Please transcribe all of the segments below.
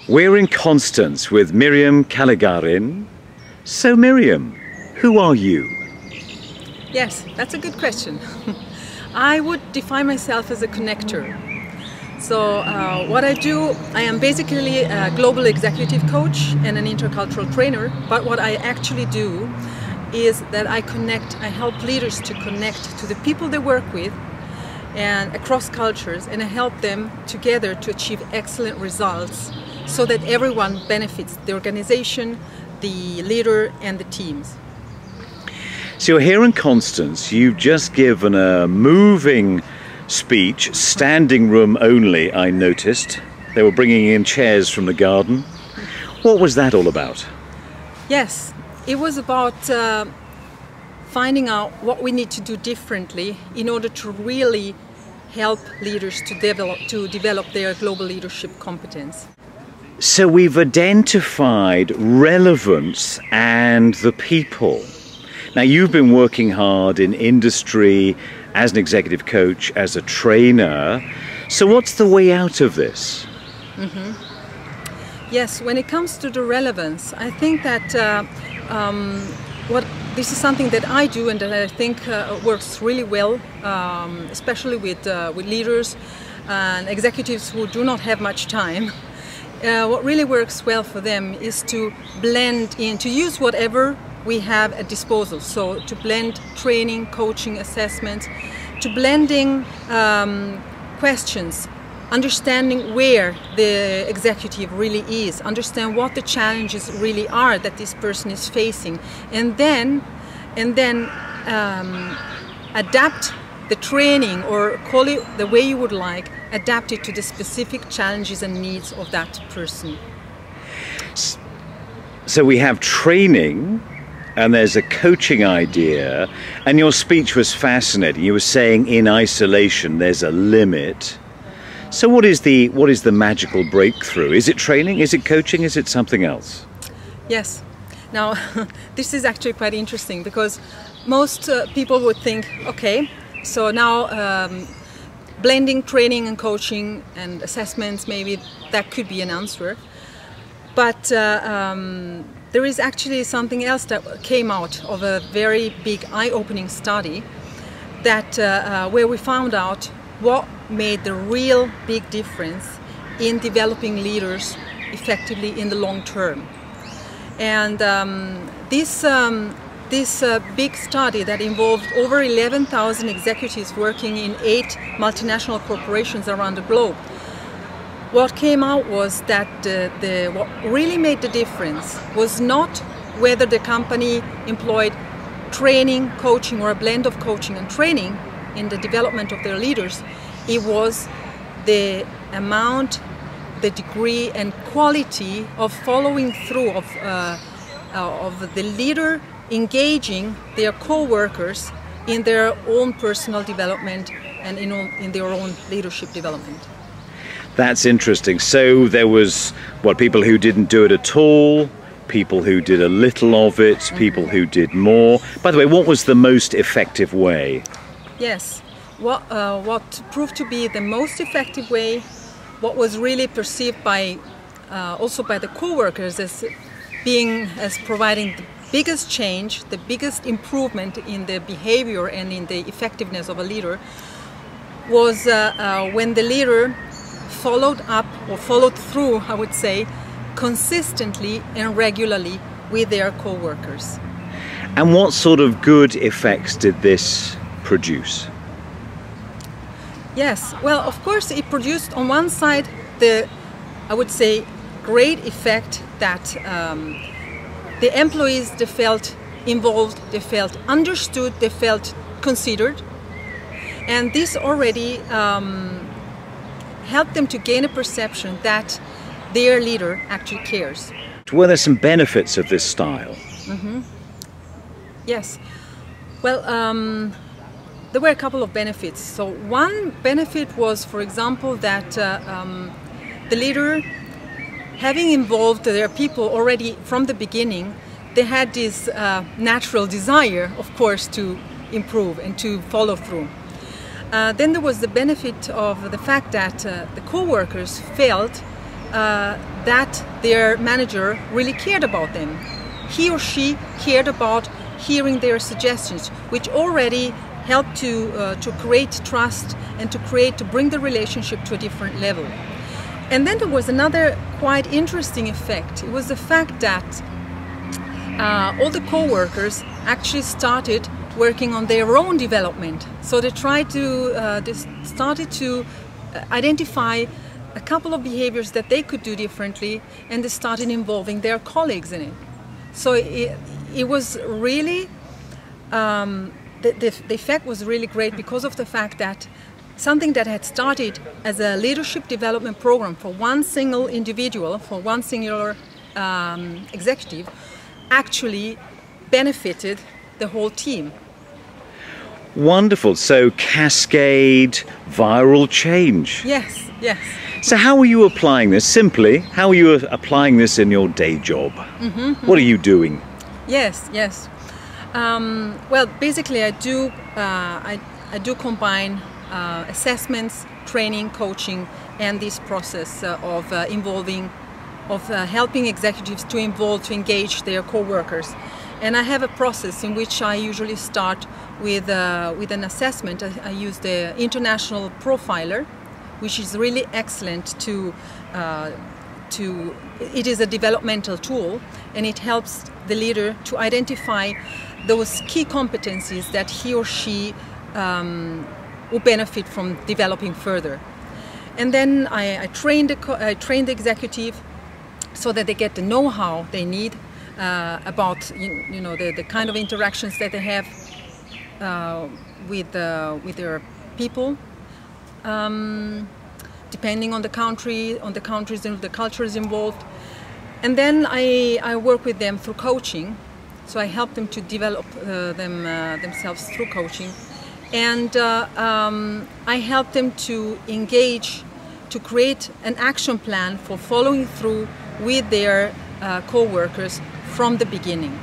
We're in Konstanz with Myriam Callegarin. So Myriam, who are you? Yes, that's a good question. I would define myself as a connector. So what I do, I am basically a global executive coach and an intercultural trainer, but what I actually do is that I help leaders to connect to the people they work with and across cultures, and I help them together to achieve excellent results so that everyone benefits, the organization, the leader and the teams. So you're here in Konstanz, you've just given a moving speech, standing room only, I noticed. They were bringing in chairs from the garden. What was that all about? Yes, it was about finding out what we need to do differently in order to really help leaders to develop their global leadership competence. So we've identified relevance and the people. Now you've been working hard in industry as an executive coach, as a trainer. So what's the way out of this? Yes, when it comes to the relevance, I think that this is something that I do and that I think works really well, especially with leaders and executives who do not have much time. What really works well for them is to blend in, to use whatever we have at disposal. So to blend training, coaching, assessment, to blending questions, understanding where the executive really is, understand what the challenges really are that this person is facing, and then adapt the training, or call it the way you would like, adapt it to the specific challenges and needs of that person. So we have training and there's a coaching idea, and your speech was fascinating. You were saying in isolation there's a limit. So what is the magical breakthrough? Is it training? Is it coaching? Is it something else? Yes. Now this is actually quite interesting, because most people would think, okay, so now blending training and coaching and assessments, maybe that could be an answer. But there is actually something else that came out of a very big eye-opening study that where we found out what made the real big difference in developing leaders effectively in the long term. And this big study that involved over 11,000 executives working in 8 multinational corporations around the globe, what came out was that what really made the difference was not whether the company employed training, coaching, or a blend of coaching and training in the development of their leaders. It was the amount, the degree and quality of following through of the leader engaging their co-workers in their own personal development and in their own leadership development. That's interesting. So there was people who didn't do it at all, people who did a little of it, people who did more. By the way, what was the most effective way? Yes, what proved to be the most effective way, what was really perceived by also by the co-workers as providing the biggest change, the biggest improvement in the behavior and in the effectiveness of a leader, was when the leader followed up, or followed through, I would say, consistently and regularly with their co-workers. And what sort of good effects did this produce? Yes, well, of course it produced on one side I would say, great effect that the employees, they felt involved, they felt understood, they felt considered, and this already helped them to gain a perception that their leader actually cares. Were there some benefits of this style? Yes. Well, there were a couple of benefits. So one benefit was, for example, that the leader, having involved their people already from the beginning, they had this natural desire, of course, to improve and to follow through. Then there was the benefit of the fact that the co-workers felt that their manager really cared about them. He or she cared about hearing their suggestions, which already helped to create trust and to bring the relationship to a different level. And then there was another quite interesting effect. It was the fact that all the co-workers actually started working on their own development. So they started to identify a couple of behaviors that they could do differently, and they started involving their colleagues in it. So it was really, the effect was really great because of the fact that something that had started as a leadership development program for one single individual, for one singular executive, actually benefited the whole team. Wonderful. So cascade, viral change. Yes, yes. So how are you applying this? Simply, how are you applying this in your day job? What are you doing? Yes, yes. Well, basically, I do combine assessments, training, coaching, and this process of helping executives to engage their co-workers. And I have a process in which I usually start with an assessment. I use the International Profiler, which is really excellent it is a developmental tool, and it helps the leader to identify those key competencies that he or she will benefit from developing further. And then I train the executive so that they get the know-how they need about the kind of interactions that they have with their people, depending on the country, on the countries and the cultures involved. And then I work with them through coaching. So I help them to develop themselves through coaching. And I help them to engage, to create an action plan for following through with their co-workers from the beginning.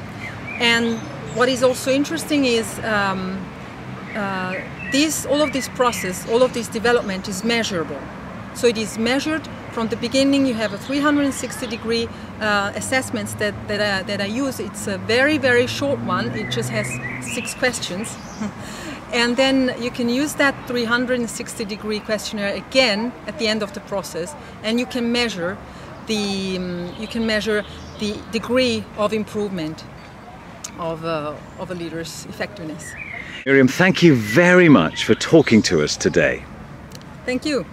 And what is also interesting is all of this process, all of this development is measurable. So it is measured from the beginning. You have a 360-degree assessments that I use. It's a very, very short one. It just has 6 questions. And then you can use that 360-degree questionnaire again at the end of the process, and you can measure the degree of improvement of a leader's effectiveness. Myriam, thank you very much for talking to us today. Thank you.